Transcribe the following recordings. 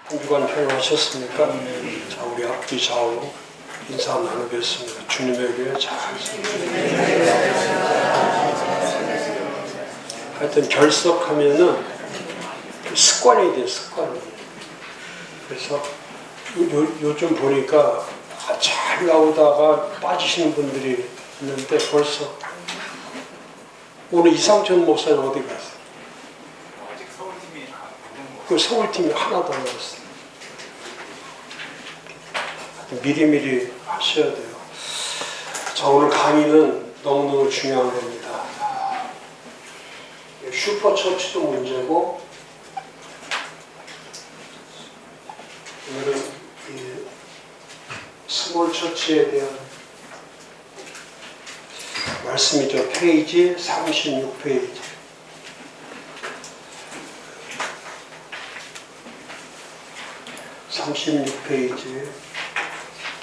한 주간 잘 하셨습니까? 자, 우리 앞뒤 좌우 인사 나누겠습니다. 주님에게 잘 하여튼 결석하면은 습관이 돼, 습관이. 그래서 요즘 보니까 잘 나오다가 빠지시는 분들이 있는데 벌써 오늘 이상천 목사님 어디 갔어요? 아직 서울팀이 안 되는 거. 그 서울팀이 하나도 안 나왔어요. 미리미리 하셔야 돼요. 자, 오늘 강의는 너무너무 중요한 겁니다. 슈퍼처치도 문제고, 오늘은 이 스몰처치에 대한 말씀이죠. 페이지 36페이지.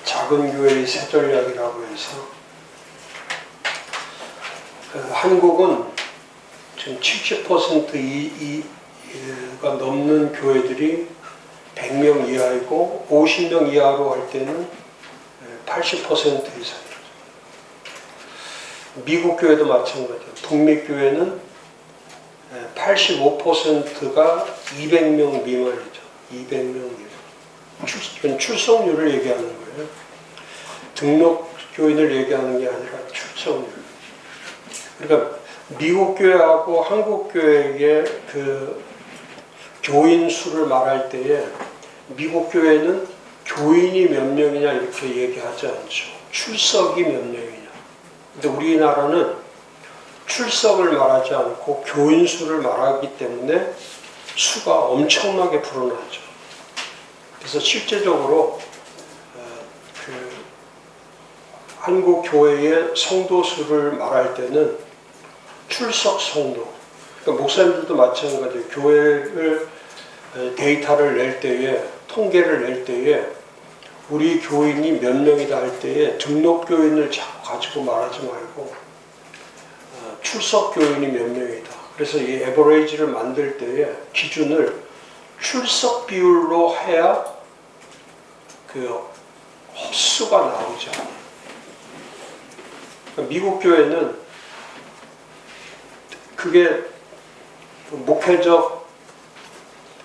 작은 교회의 새 전략이라고 해서 한국은 지금 70%가 넘는 교회들이 100명 이하이고 50명 이하로 할 때는 80% 이상이죠. 미국 교회도 마찬가지예요. 북미 교회는 85%가 200명 미만이죠. 200명 미만. 이건 출석률을 얘기하는 거예요. 등록 교인을 얘기하는 게 아니라 출석률. 그러니까 미국 교회하고 한국 교회의 그 교인 수를 말할 때에 미국 교회는 교인이 몇 명이냐 이렇게 얘기하지 않죠. 출석이 몇 명이냐. 근데 우리나라는 출석을 말하지 않고 교인 수를 말하기 때문에 수가 엄청나게 불어나죠. 그래서 실제적으로 한국 교회의 성도 수를 말할 때는 출석 성도, 그러니까 목사님들도 마찬가지예요. 교회를 데이터를 낼 때에, 통계를 낼 때에 우리 교인이 몇 명이다 할 때에 등록 교인을 자꾸 가지고 말하지 말고 출석 교인이 몇 명이다. 그래서 이 에버레이지를 만들 때에 기준을 출석 비율로 해야 그 헛수가 나오지 않아요. 미국 교회는 그게 목회적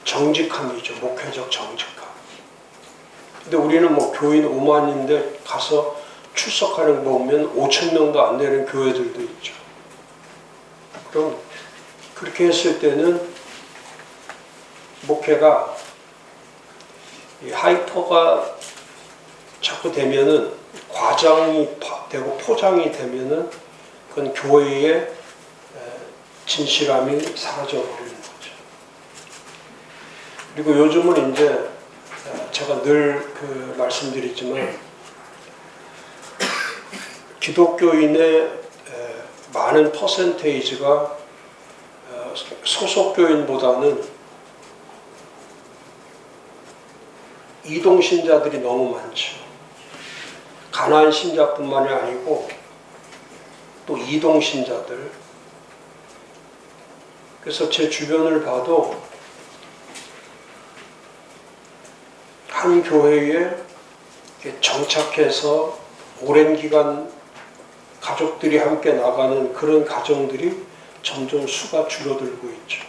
정직함이죠. 목회적 정직함. 근데 우리는 뭐 교인 5만인데 가서 출석하는 거 보면 5,000명도 안 되는 교회들도 있죠. 그럼 그렇게 했을 때는 목회가 이 하이퍼가 자꾸 되면은 과장이 되고 포장이 되면은 그건 교회의 진실함이 사라져버리는 거죠. 그리고 요즘은 이제 제가 늘 말씀드리지만 기독교인의 많은 퍼센테이지가 소속교인보다는 이동신자들이 너무 많죠. 가나안 신자뿐만이 아니고 또 이동신자들. 그래서 제 주변을 봐도 한 교회에 정착해서 오랜 기간 가족들이 함께 나가는 그런 가정들이 점점 수가 줄어들고 있죠.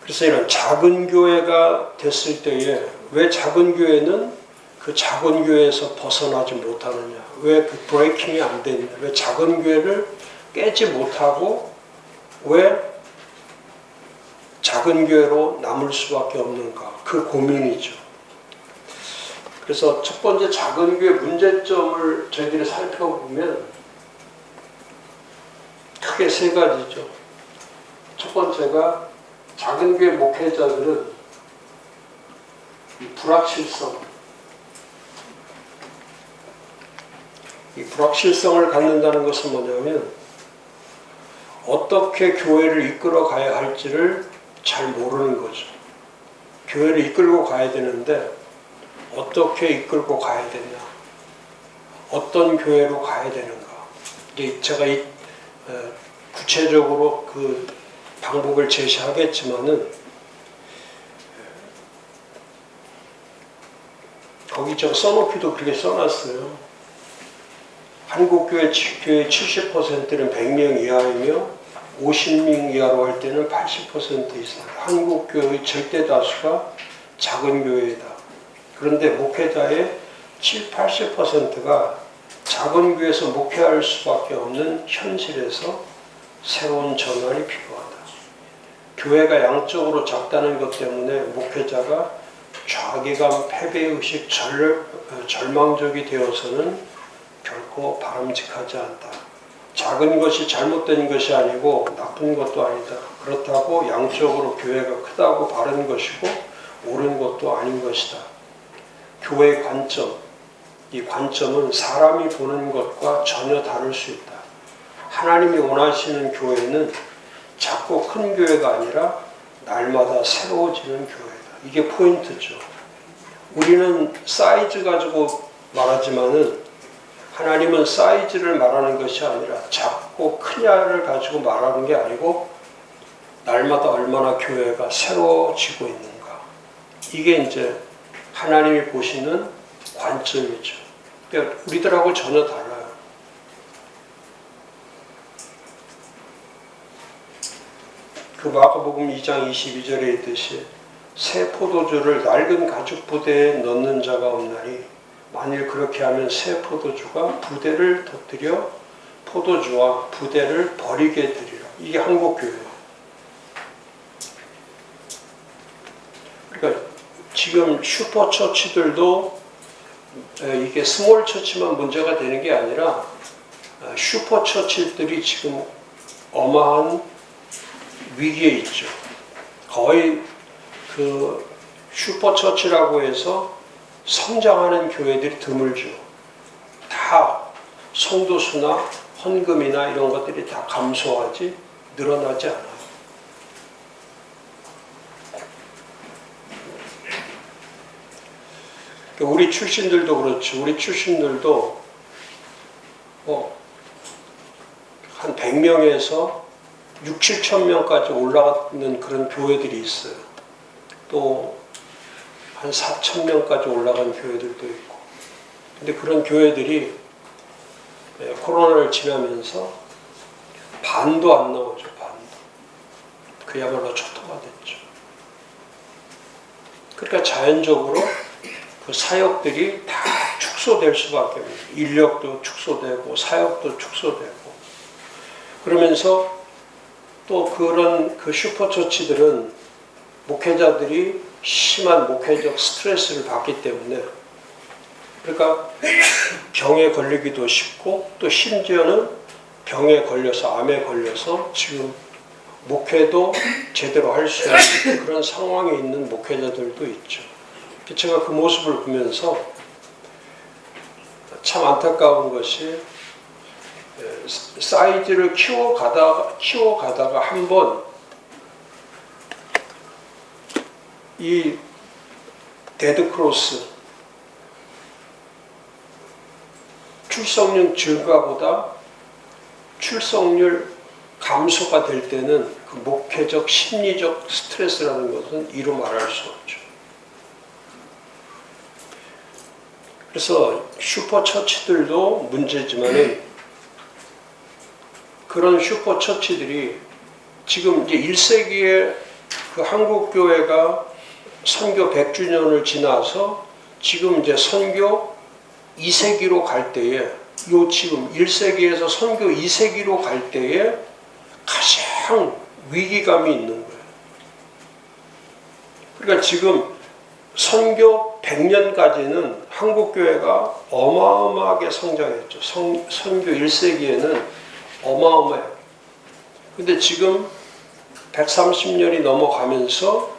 그래서 이런 작은 교회가 됐을 때에 왜 작은 교회는 그 작은 교회에서 벗어나지 못하느냐, 왜 그 브레이킹이 안 되느냐, 왜 작은 교회를 깨지 못하고 왜 작은 교회로 남을 수밖에 없는가, 그 고민이죠. 그래서 첫 번째 작은 교회 문제점을 저희들이 살펴보면 크게 세 가지죠. 첫 번째가 작은 교회 목회자들은 이 불확실성, 이 불확실성을 갖는다는 것은 뭐냐면 어떻게 교회를 이끌어 가야 할지를 잘 모르는 거죠. 교회를 이끌고 가야 되는데 어떻게 이끌고 가야 되냐, 어떤 교회로 가야 되는가. 이제 제가 구체적으로 그 방법을 제시하겠지만은 거기 저 써놓기도 그렇게 써놨어요. 한국교회 교회 70%는 100명 이하이며 50명 이하로 할 때는 80% 이상. 한국교회의 절대 다수가 작은 교회이다. 그런데 목회자의 80%가 작은 교회에서 목회할 수밖에 없는 현실에서 새로운 전환이 필요하다. 교회가 양적으로 작다는 것 때문에 목회자가 좌계감, 패배의식, 절망적이 되어서는 결코 바람직하지 않다. 작은 것이 잘못된 것이 아니고 나쁜 것도 아니다. 그렇다고 양적으로 교회가 크다고 바른 것이고 옳은 것도 아닌 것이다. 교회의 관점, 이 관점은 사람이 보는 것과 전혀 다를 수 있다. 하나님이 원하시는 교회는 작고 큰 교회가 아니라 날마다 새로워지는 교회다. 이게 포인트죠. 우리는 사이즈 가지고 말하지만은 하나님은 사이즈를 말하는 것이 아니라 작고 크냐를 가지고 말하는 게 아니고 날마다 얼마나 교회가 새로워지고 있는가. 이게 이제 하나님이 보시는 관점이죠. 그러니까 우리들하고 전혀 달라요. 그 마가복음 2장 22절에 있듯이 새 포도주를 낡은 가죽 부대에 넣는 자가 없나니 만일 그렇게 하면 새 포도주가 부대를 터뜨려 포도주와 부대를 버리게 되리라. 이게 한국교회예요. 그러니까 지금 슈퍼처치들도 이게 스몰 처치만 문제가 되는 게 아니라 슈퍼처치들이 지금 어마한 위기에 있죠. 거의 그 슈퍼처치라고 해서 성장하는 교회들이 드물죠. 다 성도수나 헌금이나 이런 것들이 다 감소하지 늘어나지 않아요. 우리 출신들도 그렇죠. 우리 출신들도 한 100명에서 6, 7천 명까지 올라가는 그런 교회들이 있어요. 또 한 4천 명까지 올라간 교회들도 있고. 근데 그런 교회들이 코로나를 지나면서 반도 안 나오죠. 반도. 그야말로 초토화 됐죠. 그러니까 자연적으로 그 사역들이 다 축소될 수밖에 없어요. 인력도 축소되고 사역도 축소되고. 그러면서 또 그런 그 슈퍼처치들은 목회자들이 심한 목회적 스트레스를 받기 때문에 그러니까 병에 걸리기도 쉽고 또 심지어는 병에 걸려서 암에 걸려서 지금 목회도 제대로 할 수 없는 그런 상황에 있는 목회자들도 있죠. 제가 그 모습을 보면서 참 안타까운 것이 사이즈를 키워가다가 한번 이 데드크로스 출석률 증가보다 출석률 감소가 될 때는 그 목회적 심리적 스트레스라는 것은 이루 말할 수 없죠. 그래서 슈퍼처치들도 문제지만은 그런 슈퍼처치들이 지금 이제 1세기의 그 한국교회가 선교 100주년을 지나서 지금 이제 선교 2세기로 갈 때에 요 지금 1세기에서 선교 2세기로 갈 때에 가장 위기감이 있는 거예요. 그러니까 지금 선교 100년까지는 한국교회가 어마어마하게 성장했죠. 선교 1세기에는 어마어마해요. 근데 지금 130년이 넘어가면서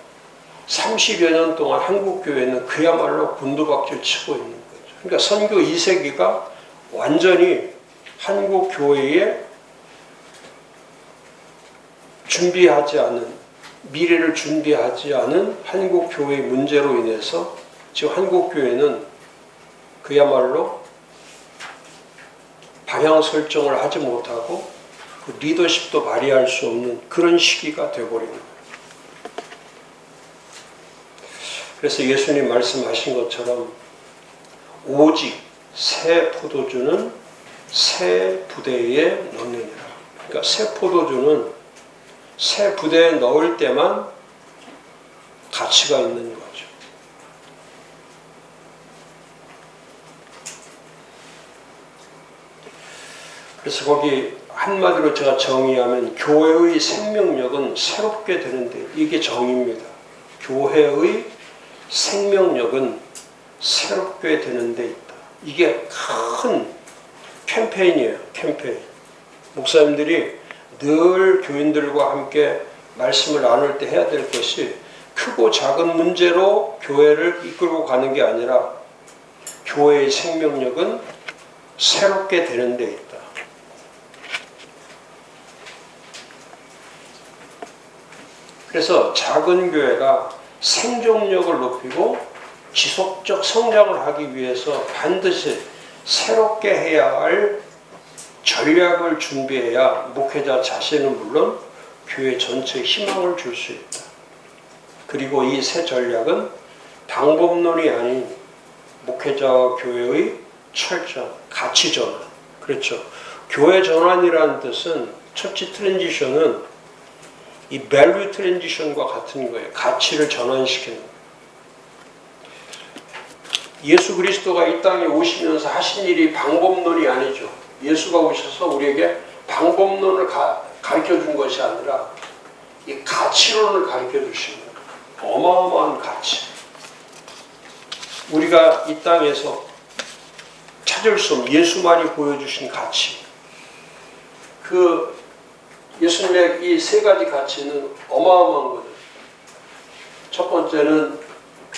30여 년 동안 한국교회는 그야말로 곤두박질 치고 있는 거죠. 그러니까 선교 2세기가 완전히 한국교회에 준비하지 않은, 미래를 준비하지 않은 한국교회의 문제로 인해서 지금 한국교회는 그야말로 방향 설정을 하지 못하고 그 리더십도 발휘할 수 없는 그런 시기가 되어버린 거예요. 그래서 예수님 말씀하신 것처럼 오직 새 포도주는 새 부대에 넣느니라. 그러니까 새 포도주는 새 부대에 넣을 때만 가치가 있는 거죠. 그래서 거기 한마디로 제가 정의하면 교회의 생명력은 새롭게 되는데, 이게 정의입니다. 교회의 생명력은 새롭게 되는 데 있다. 이게 큰 캠페인이에요. 캠페인. 목사님들이 늘 교인들과 함께 말씀을 나눌 때 해야 될 것이, 크고 작은 문제로 교회를 이끌고 가는 게 아니라 교회의 생명력은 새롭게 되는 데 있다. 그래서 작은 교회가 생존력을 높이고 지속적 성장을 하기 위해서 반드시 새롭게 해야 할 전략을 준비해야 목회자 자신은 물론 교회 전체에 희망을 줄 수 있다. 그리고 이 새 전략은 방법론이 아닌 목회자와 교회의 철저한 가치 전환. 그렇죠. 교회 전환이라는 뜻은, 처치 트랜지션은 이 밸류 트랜지션과 같은 거예요. 가치를 전환시키는 거예요. 예수 그리스도가 이 땅에 오시면서 하신 일이 방법론이 아니죠. 예수가 오셔서 우리에게 방법론을 가르쳐 준 것이 아니라 이 가치론을 가르쳐 주신 거예요. 어마어마한 가치. 우리가 이 땅에서 찾을 수 없는 예수만이 보여주신 가치. 그 예수님의 이 세 가지 가치는 어마어마한 거죠. 첫 번째는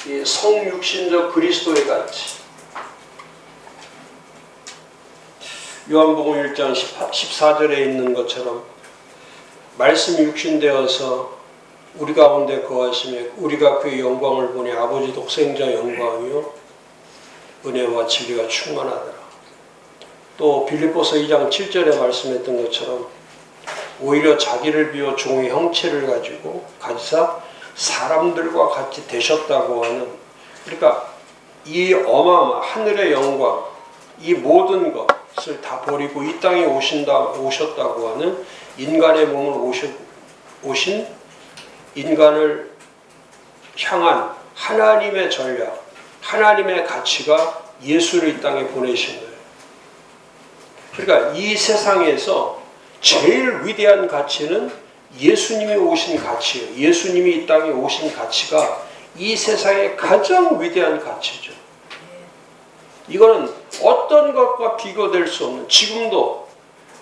이 성육신적 그리스도의 가치. 요한복음 1장 14절에 있는 것처럼 말씀이 육신되어서 우리 가운데 거하시며 우리가 그의 영광을 보니 아버지 독생자 영광이요 은혜와 진리가 충만하더라. 또 빌립보서 2장 7절에 말씀했던 것처럼 오히려 자기를 비워 종의 형체를 가지고 가지사 사람들과 같이 되셨다고 하는, 그러니까 이 어마어마한 하늘의 영광, 이 모든 것을 다 버리고 이 땅에 오셨다고 하는 인간의 몸을 오신 인간을 향한 하나님의 전략, 하나님의 가치가 예수를 이 땅에 보내신 거예요. 그러니까 이 세상에서 제일 위대한 가치는 예수님이 오신 가치예요. 예수님이 이 땅에 오신 가치가 이 세상의 가장 위대한 가치죠. 이거는 어떤 것과 비교될 수 없는, 지금도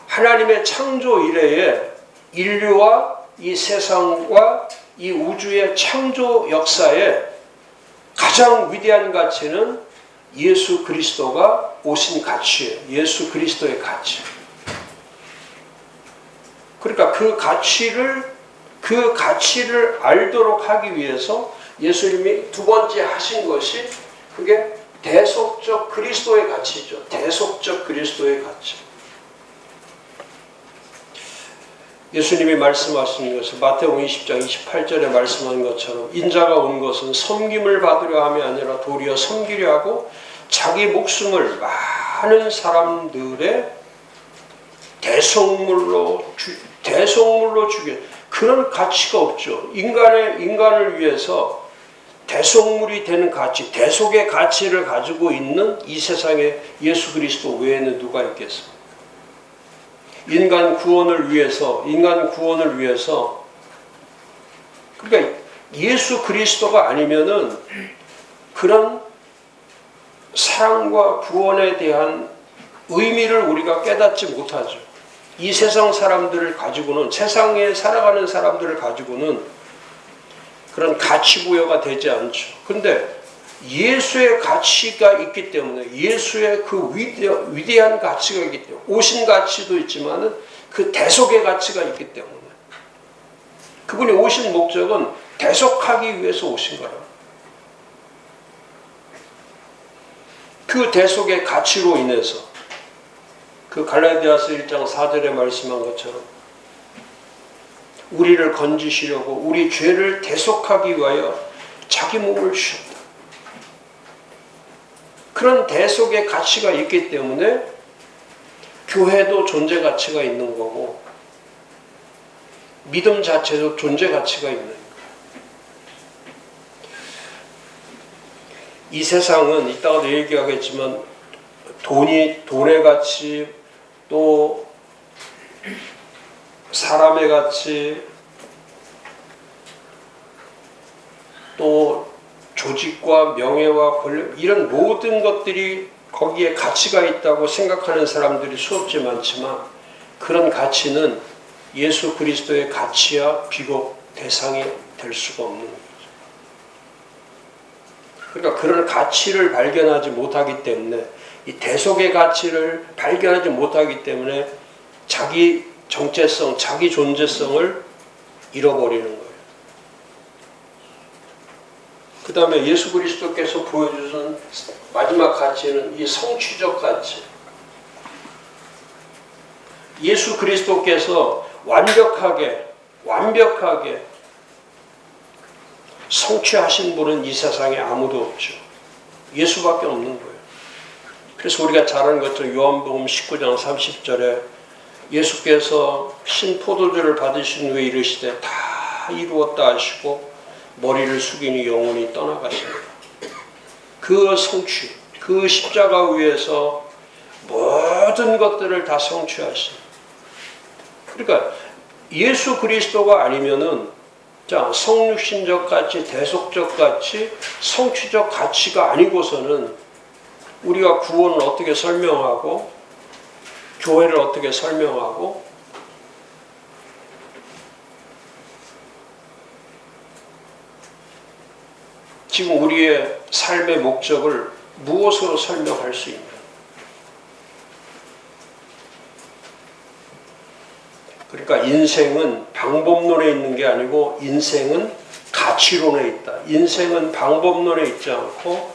하나님의 창조 이래에 인류와 이 세상과 이 우주의 창조 역사에 가장 위대한 가치는 예수 그리스도가 오신 가치예요. 예수 그리스도의 가치. 그러니까 그 가치를 알도록 하기 위해서 예수님이 두 번째 하신 것이, 그게 대속적 그리스도의 가치죠. 대속적 그리스도의 가치. 예수님이 말씀하신 것은 마태복음 20장 28절에 말씀한 것처럼 인자가 온 것은 섬김을 받으려 함이 아니라 도리어 섬기려 하고 자기 목숨을 많은 사람들의 대속물로 주게. 그런 가치가 없죠. 인간을 위해서 대속물이 되는 가치, 대속의 가치를 가지고 있는 이 세상에 예수 그리스도 외에는 누가 있겠습니까? 인간 구원을 위해서, 그러니까 예수 그리스도가 아니면은 그런 사랑과 구원에 대한 의미를 우리가 깨닫지 못하죠. 이 세상 사람들을 가지고는, 세상에 살아가는 사람들을 가지고는 그런 가치 부여가 되지 않죠. 근데 예수의 가치가 있기 때문에, 예수의 그 위대한 가치가 있기 때문에, 오신 가치도 있지만은 그 대속의 가치가 있기 때문에, 그분이 오신 목적은 대속하기 위해서 오신 거라. 그 대속의 가치로 인해서 그 갈라디아서 1장 4절에 말씀한 것처럼 우리를 건지시려고 우리 죄를 대속하기 위하여 자기 몸을 주셨다. 그런 대속의 가치가 있기 때문에 교회도 존재 가치가 있는 거고 믿음 자체도 존재 가치가 있는 거예요. 이 세상은 이따가도 얘기하겠지만 돈의 가치, 또 사람의 가치, 또 조직과 명예와 권력, 이런 모든 것들이 거기에 가치가 있다고 생각하는 사람들이 수없이 많지만 그런 가치는 예수 그리스도의 가치와 비교 대상이 될 수가 없는 거죠. 그러니까 그런 가치를 발견하지 못하기 때문에, 이 대속의 가치를 발견하지 못하기 때문에 자기 정체성, 자기 존재성을 잃어버리는 거예요. 그 다음에 예수 그리스도께서 보여주신 마지막 가치는 이 성취적 가치. 예수 그리스도께서 완벽하게 성취하신 분은 이 세상에 아무도 없죠. 예수밖에 없는 거예요. 그래서 우리가 잘 아는 것처럼 요한복음 19장 30절에 예수께서 신포도주를 받으신 후에 이르시되 다 이루었다 하시고 머리를 숙이니 영혼이 떠나가십니다. 그 성취, 그 십자가 위에서 모든 것들을 다 성취하신. 그러니까 예수 그리스도가 아니면은 자, 성육신적 가치, 대속적 가치, 성취적 가치가 아니고서는 우리가 구원을 어떻게 설명하고 교회를 어떻게 설명하고 지금 우리의 삶의 목적을 무엇으로 설명할 수 있냐? 그러니까 인생은 방법론에 있는 게 아니고 인생은 가치론에 있다. 인생은 방법론에 있지 않고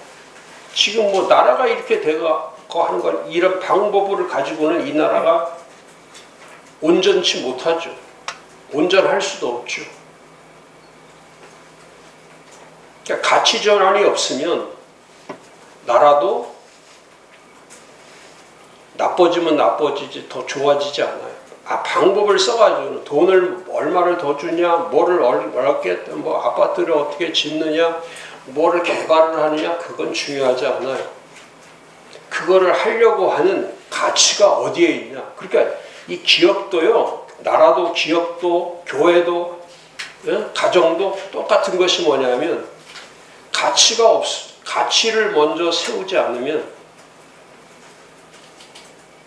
지금 뭐 나라가 이렇게 되고 하는 걸 이런 방법을 가지고는 이 나라가 온전치 못하죠. 온전할 수도 없죠. 그러니까 가치 전환이 없으면 나라도 나빠지면 나빠지지 더 좋아지지 않아요. 방법을 써가지고 돈을 얼마를 더 주냐, 뭐를 어렵게 뭐 아파트를 어떻게 짓느냐, 뭐를 개발을 하느냐, 그건 중요하지 않아요. 그거를 하려고 하는 가치가 어디에 있냐. 그러니까 이 기업도요, 나라도 기업도 교회도 가정도 똑같은 것이 뭐냐면 가치를 먼저 세우지 않으면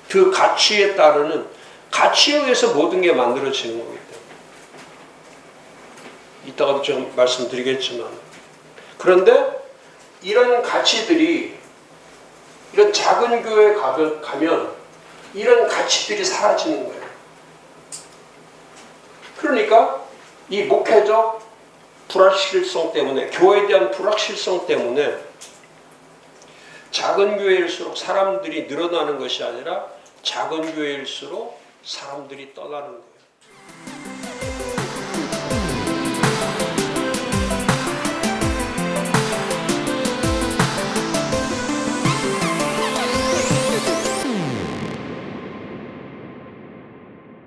그 가치에 따르는 가치에 의해서 모든 게 만들어지는 거기 때문에 이따가도 좀 말씀드리겠지만, 그런데 이런 가치들이 이런 작은 교회에 가면 이런 가치들이 사라지는 거예요. 그러니까 이 목회적 불확실성 때문에, 교회에 대한 불확실성 때문에 작은 교회일수록 사람들이 늘어나는 것이 아니라 작은 교회일수록 사람들이 떠나는 거예요.